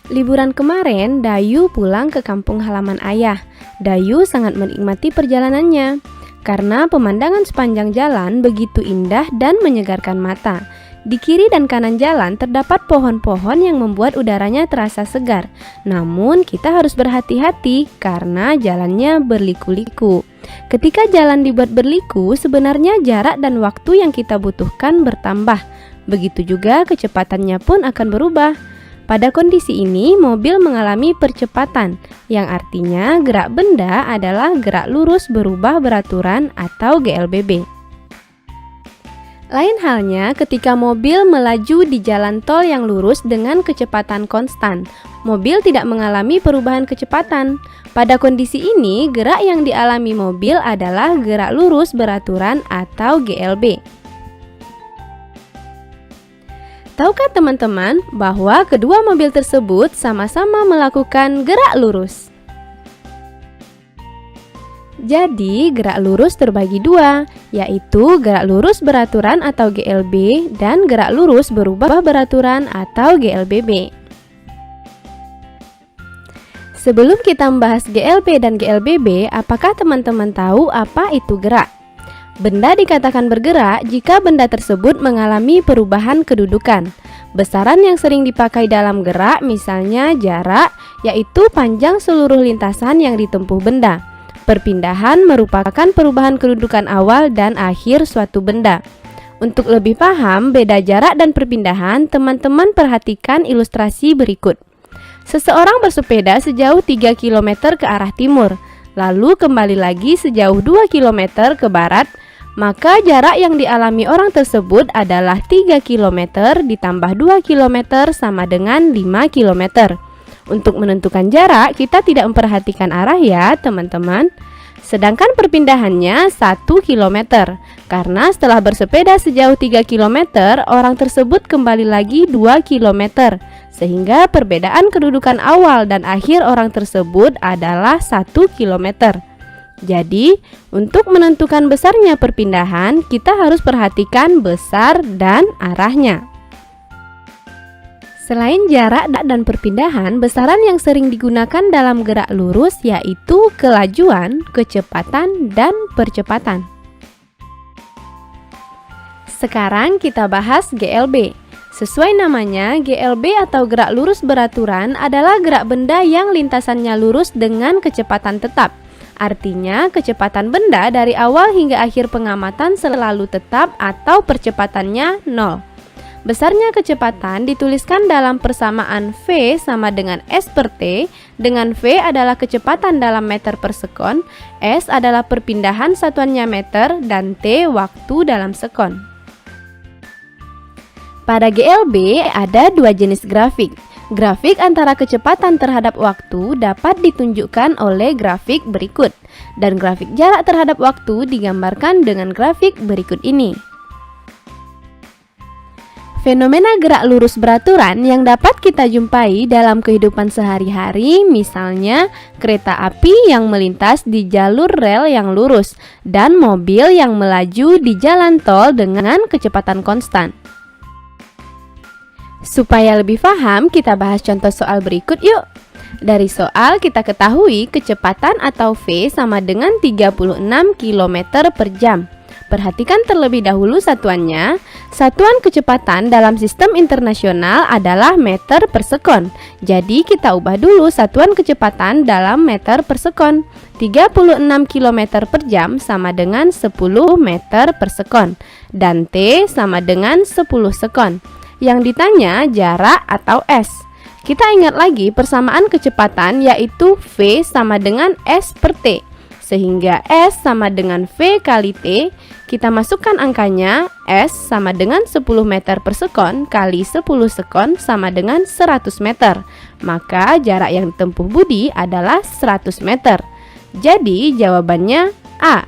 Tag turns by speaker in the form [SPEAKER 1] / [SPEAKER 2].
[SPEAKER 1] Liburan kemarin, Dayu pulang ke kampung halaman ayah. Dayu sangat menikmati perjalanannya karena pemandangan sepanjang jalan begitu indah dan menyegarkan mata. Di kiri dan kanan jalan terdapat pohon-pohon yang membuat udaranya terasa segar. Namun kita harus berhati-hati karena jalannya berliku-liku. Ketika jalan dibuat berliku, sebenarnya jarak dan waktu yang kita butuhkan bertambah. Begitu juga kecepatannya pun akan berubah. Pada kondisi ini, mobil mengalami percepatan, yang artinya gerak benda adalah gerak lurus berubah beraturan atau GLBB. Lain halnya ketika mobil melaju di jalan tol yang lurus dengan kecepatan konstan. Mobil tidak mengalami perubahan kecepatan. Pada kondisi ini, gerak yang dialami mobil adalah gerak lurus beraturan atau GLB. Tahukah teman-teman bahwa kedua mobil tersebut sama-sama melakukan gerak lurus? Jadi, gerak lurus terbagi dua, yaitu gerak lurus beraturan atau GLB dan gerak lurus berubah beraturan atau GLBB. Sebelum kita membahas GLB dan GLBB, apakah teman-teman tahu apa itu gerak? Benda dikatakan bergerak jika benda tersebut mengalami perubahan kedudukan. Besaran yang sering dipakai dalam gerak misalnya jarak, yaitu panjang seluruh lintasan yang ditempuh benda. Perpindahan merupakan perubahan kedudukan awal dan akhir suatu benda. Untuk lebih paham beda jarak dan perpindahan, teman-teman perhatikan ilustrasi berikut. Seseorang bersepeda sejauh 3 km ke arah timur, lalu kembali lagi sejauh 2 km ke barat. Maka jarak yang dialami orang tersebut adalah 3 km ditambah 2 km sama dengan 5 km. Untuk menentukan jarak, kita tidak memperhatikan arah ya teman-teman. Sedangkan perpindahannya 1 km. Karena setelah bersepeda sejauh 3 km, orang tersebut kembali lagi 2 km. Sehingga perbedaan kedudukan awal dan akhir orang tersebut adalah 1 km. Jadi, untuk menentukan besarnya perpindahan, kita harus perhatikan besar dan arahnya. Selain jarak dan perpindahan, besaran yang sering digunakan dalam gerak lurus yaitu kelajuan, kecepatan, dan percepatan. Sekarang kita bahas GLB. Sesuai namanya, GLB atau gerak lurus beraturan adalah gerak benda yang lintasannya lurus dengan kecepatan tetap. Artinya, kecepatan benda dari awal hingga akhir pengamatan selalu tetap atau percepatannya 0. Besarnya kecepatan dituliskan dalam persamaan V sama dengan S per T, dengan V adalah kecepatan dalam meter per sekon, S adalah perpindahan satuannya meter, dan T waktu dalam sekon. Pada GLB ada dua jenis grafik. Grafik antara kecepatan terhadap waktu dapat ditunjukkan oleh grafik berikut, dan grafik jarak terhadap waktu digambarkan dengan grafik berikut ini. Fenomena gerak lurus beraturan yang dapat kita jumpai dalam kehidupan sehari-hari, misalnya kereta api yang melintas di jalur rel yang lurus, dan mobil yang melaju di jalan tol dengan kecepatan konstan. Supaya lebih paham, kita bahas contoh soal berikut yuk. Dari soal kita ketahui kecepatan atau V sama dengan 36 km per jam. Perhatikan terlebih dahulu satuannya. Satuan kecepatan dalam sistem internasional adalah meter per sekon. Jadi kita ubah dulu satuan kecepatan dalam meter per sekon. 36 km per jam sama dengan 10 meter per sekon. Dan T sama dengan 10 sekon. Yang ditanya jarak atau S. Kita ingat lagi persamaan kecepatan yaitu V sama dengan S per T. Sehingga S sama dengan V kali T, kita masukkan angkanya S sama dengan 10 meter per sekon kali 10 sekon sama dengan 100 meter. Maka jarak yang ditempuh Budi adalah 100 meter. Jadi jawabannya A.